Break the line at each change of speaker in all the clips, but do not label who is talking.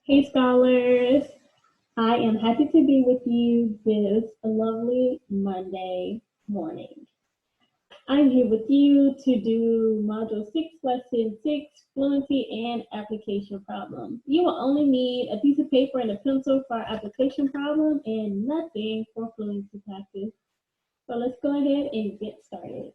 Hey scholars, I am happy to be with you this lovely Monday morning. I'm here with you to do Module 6, Lesson 6, Fluency and Application Problem. You will only need a piece of paper and a pencil for our application problem and nothing for fluency practice. So let's go ahead and get started.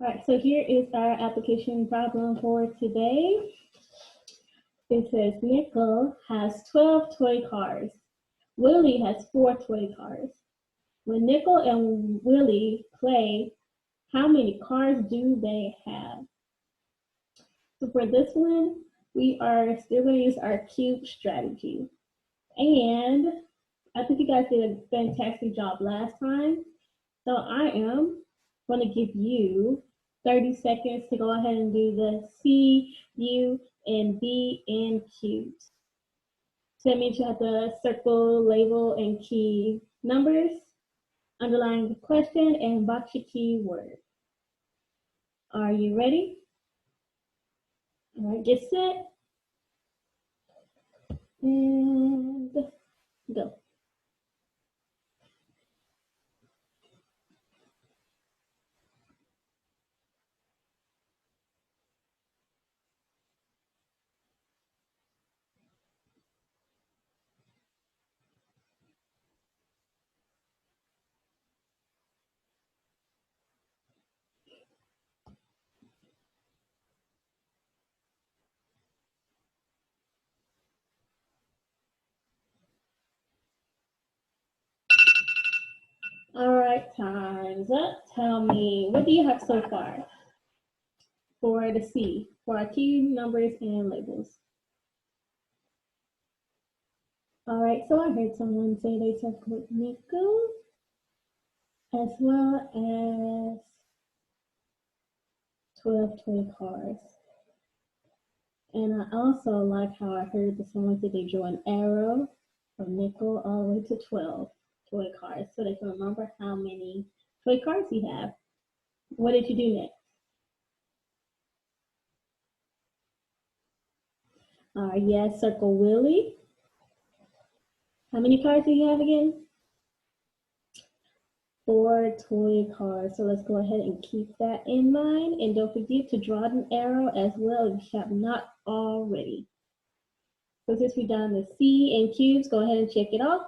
All right, so here is our application problem for today. It says Nickel has 12 toy cars. Willie has 4 toy cars. When Nickel and Willie play, how many cars do they have? So for this one, we are still going to use our cube strategy. And I think you guys did a fantastic job last time. So I am going to give you 30 seconds to go ahead and do the C, U, and V in cubes. So that means you have to circle, label, and key numbers, underline the question, and box your keyword. Are you ready? All right, get set, and go. All right, time's up. Tell me, what do you have so far for the C, for our key numbers and labels? All right, so I heard someone say they circled nickel as well as 12 toy cars. And I also like how I heard that someone said they drew an arrow from nickel all the way to 12 toy cars so they can remember how many toy cars you have. What did you do next? Yes, circle Willie. How many cars do you have again? 4 toy cars. So let's go ahead and keep that in mind. And don't forget to draw an arrow as well if you have not already. So since we've done the C and cubes, go ahead and check it off.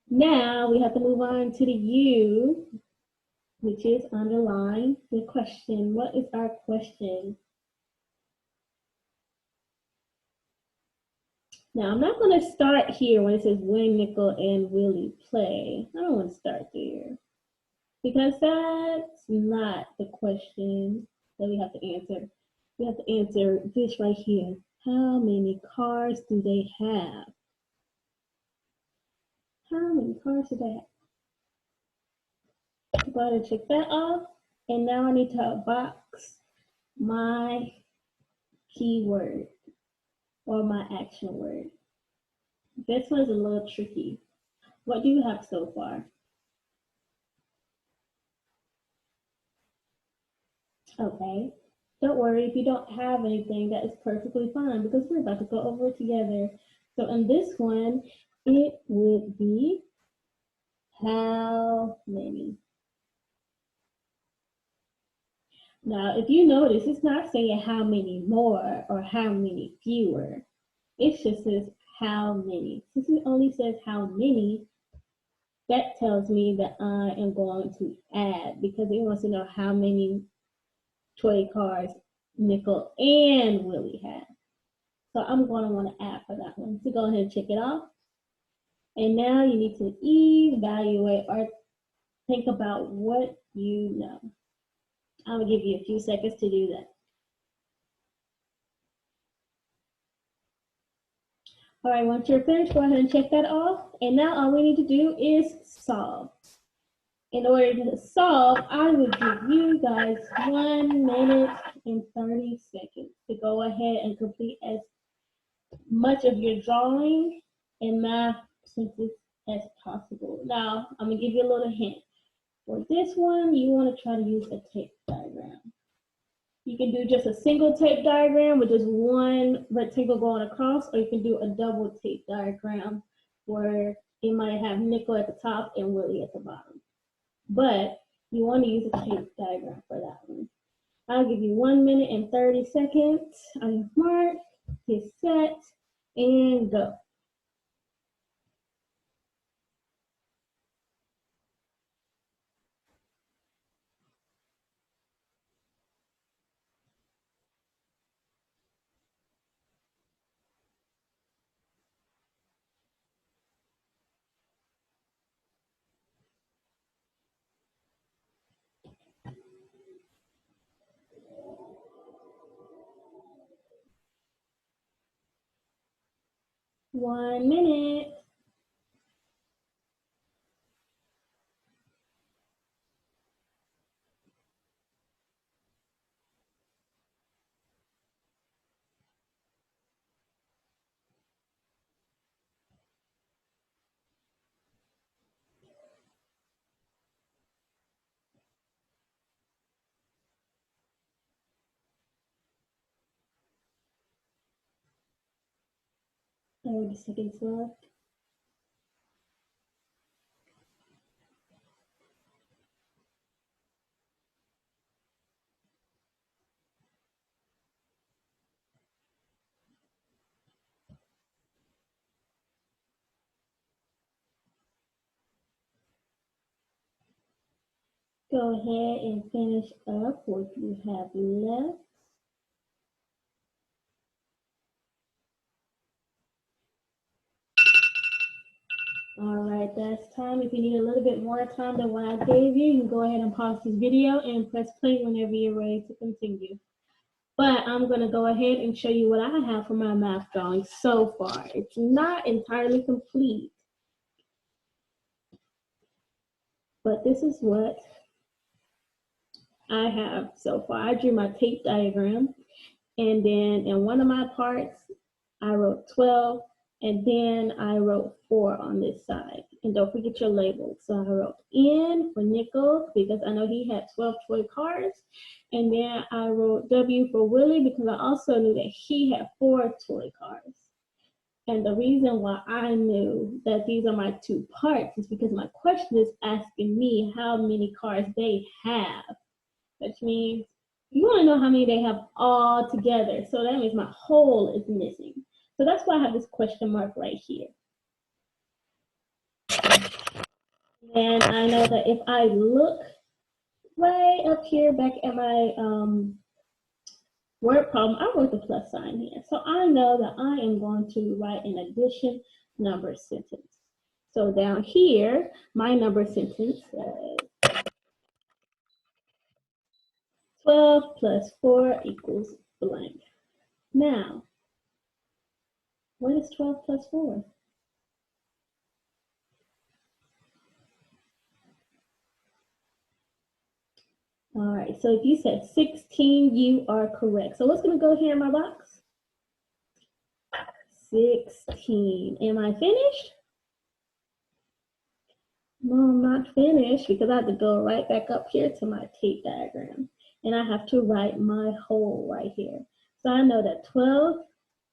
Now we have to move on to the U, which is underline the question. What is our question? Now I'm not going to start here when it says when Nickel and Willie play. I don't want to start there because that's not the question that we have to answer. We have to answer this right here. How many cars do they have? How many cars do they have? Go ahead and check that off. And now I need to box my keyword or my action word. This one's a little tricky. What do you have so far? Okay. Don't worry if you don't have anything, that is perfectly fine because we're about to go over it together. So in this one, it would be how many? Now, if you notice, it's not saying how many more or how many fewer. It just says how many. Since it only says how many, that tells me that I am going to add because it wants to know how many toy cars Nickel and Willie have. So I'm going to want to add for that one. So go ahead and check it off. And now you need to evaluate or think about what you know. I'm going to give you a few seconds to do that. All right, once you're finished, go ahead and check that off. And now all we need to do is solve. In order to solve, I will give you guys 1 minute and 30 seconds to go ahead and complete as much of your drawing and math sentences as possible. Now, I'm gonna give you a little hint. For this one, you want to try to use a tape diagram. You can do just a single tape diagram with just one rectangle going across, or you can do a double tape diagram where it might have nickel at the top and Willie at the bottom. But you want to use a tape diagram for that one. I'll give you 1 minute and 30 seconds on your mark, get set, and go. One minute. Oh, the seconds left. Go ahead and finish up what you have left. All right, that's time. If you need a little bit more time than what I gave you, you can go ahead and pause this video and press play whenever you're ready to continue. But I'm going to go ahead and show you what I have for my math drawing so far. It's not entirely complete, but this is what I have so far. I drew my tape diagram, and then in one of my parts, I wrote 12, and then I wrote 4 on this side. And don't forget your labels. So I wrote N for nickel because I know he had 12 toy cars. And then I wrote W for Willie because I also knew that he had 4 toy cars. And the reason why I knew that these are my 2 parts is because my question is asking me how many cars they have, which means you want to know how many they have all together. So that means my whole is missing. So that's why I have this question mark right here. And I know that if I look right up here back at my word problem, I wrote the plus sign here. So I know that I am going to write an addition number sentence. So down here, my number sentence says 12 plus 4 equals blank. Now, what is 12 plus 4? All right, so if you said 16, you are correct. So what's going to go here in my box? 16. Am I finished? No, I'm not finished because I have to go right back up here to my tape diagram. And I have to write my whole right here. So I know that 12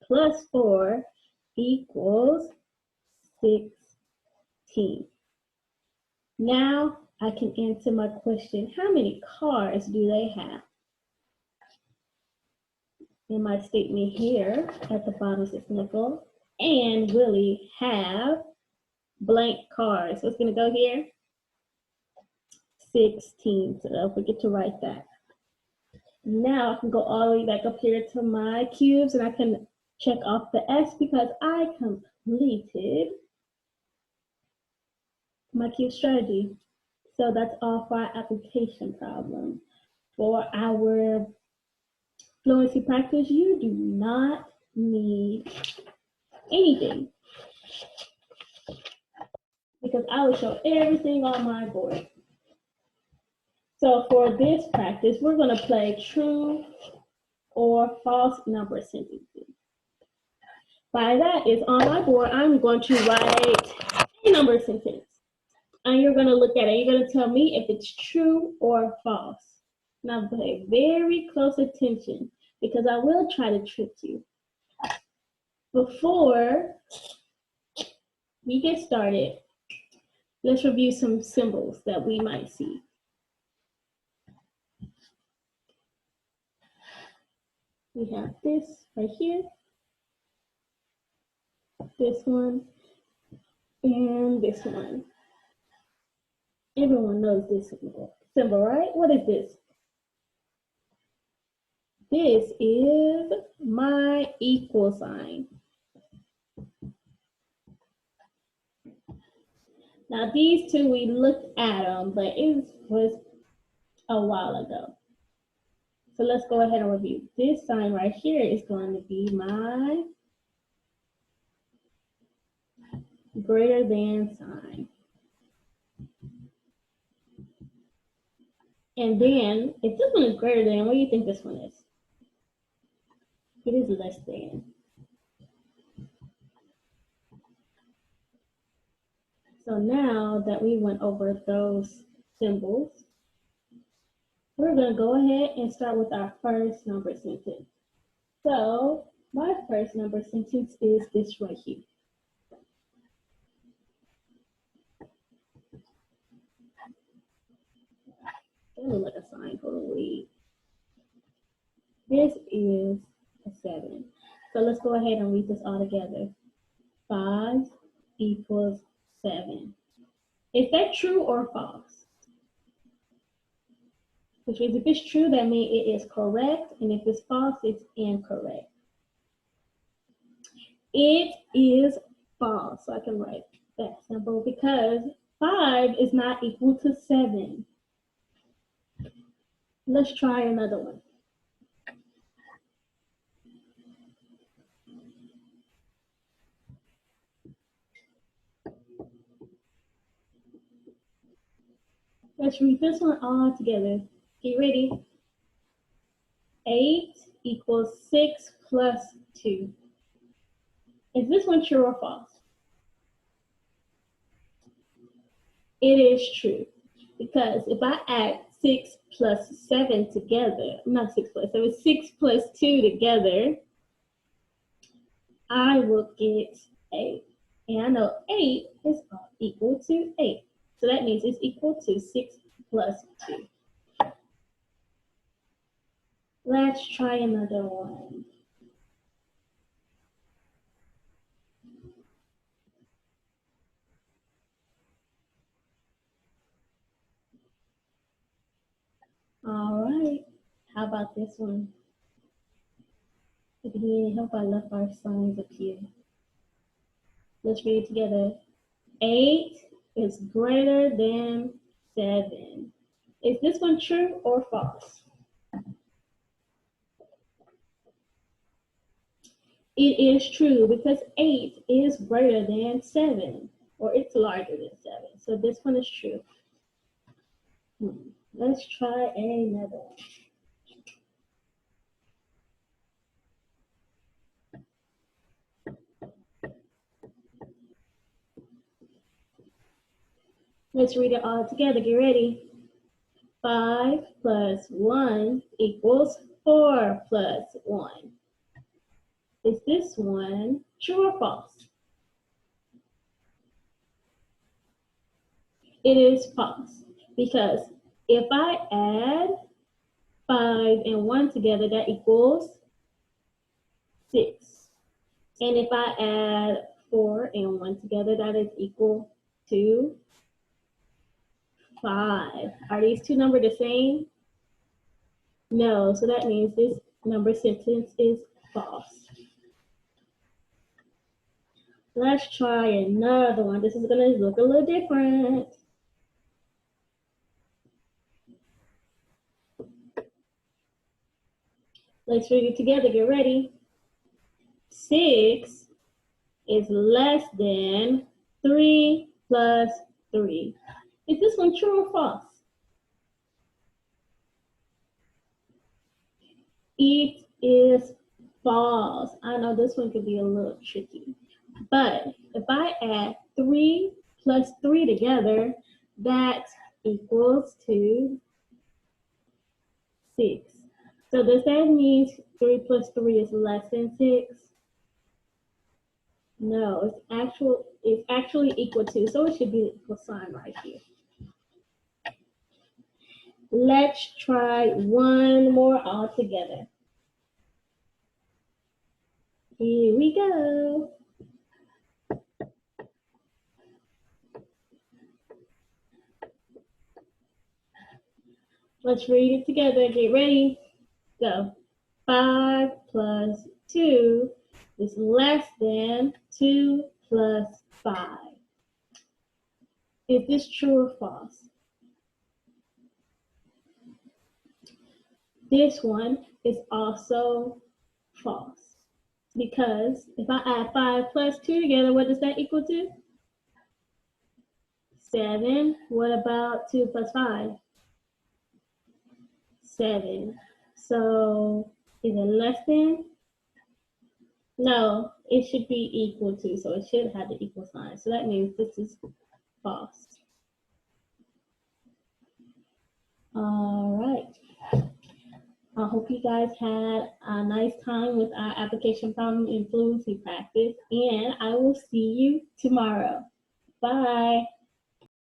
plus 4 equals 16. Now I can answer my question. How many cars do they have? In my statement here at the bottom says nickel and Willie have blank cars. So it's going to go here 16. So don't forget to write that. Now I can go all the way back up here to my cubes and I can check off the S because I completed my cube strategy. So that's all for our application problem. For our fluency practice, you do not need anything because I will show everything on my board. So for this practice, we're going to play true or false number sentences. By that is on my board, I'm going to write a number sentence. And you're going to look at it. You're going to tell me if it's true or false. Now pay very close attention because I will try to trick you. Before we get started, let's review some symbols that we might see. We have this right here, this one, and this one. Everyone knows this symbol, right? What is this? This is my equal sign. Now these two, we looked at them, but it was a while ago. So let's go ahead and review. This sign right here is going to be my greater than sign. And then, if this one is greater than, what do you think this one is? It is less than. So now that we went over those symbols, we're going to go ahead and start with our first number sentence. So my first number sentence is this right here. That looks like a sign for the week. This is a 7. So let's go ahead and read this all together. 5 equals 7. Is that true or false? Which means if it's true, that means it is correct, and if it's false, it's incorrect. It is false, so I can write that symbol because 5 is not equal to 7. Let's try another one. Let's read this one all together. Get ready. 8 equals 6 plus 2. Is this one true or false? It is true. Because if I add 6 plus 7 together, not 6 plus 7, 6 plus 2 together, I will get 8. And I know 8 is equal to 8. So that means it's equal to 6 plus 2. Let's try another one. All right. How about this one? If you need any help, I left our signs up here. Let's read it together. 8 is greater than 7. Is this one true or false? It is true because 8 is greater than 7, or it's larger than 7. So this one is true. Let's try another one. Let's read it all together. Get ready. 5 plus 1 equals 4 plus 1. Is this one true or false? It is false because if I add 5 and 1 together, that equals 6. And if I add 4 and 1 together, that is equal to 5. Are these two numbers the same? No, so that means this number sentence is false. Let's try another one. This is going to look a little different. Let's read it together. Get ready. 6 is less than 3 plus 3. Is this one true or false? It is false. I know this one could be a little tricky. But if I add 3 plus 3 together, that equals to 6. So does that mean 3 plus 3 is less than 6? No, it's actually equal to, so it should be the equal sign right here. Let's try one more all together. Here we go. Let's read it together. Get ready. Go. 5 plus 2 is less than 2 plus 5. Is this true or false? This one is also false. Because if I add 5 plus 2 together, what does that equal to? 7. What about 2 plus 5? 7. So is it less than? No, it should be equal to, so it should have the equal sign. So that means this is false. All right. I hope you guys had a nice time with our application problem in fluency practice, and I will see you tomorrow. Bye.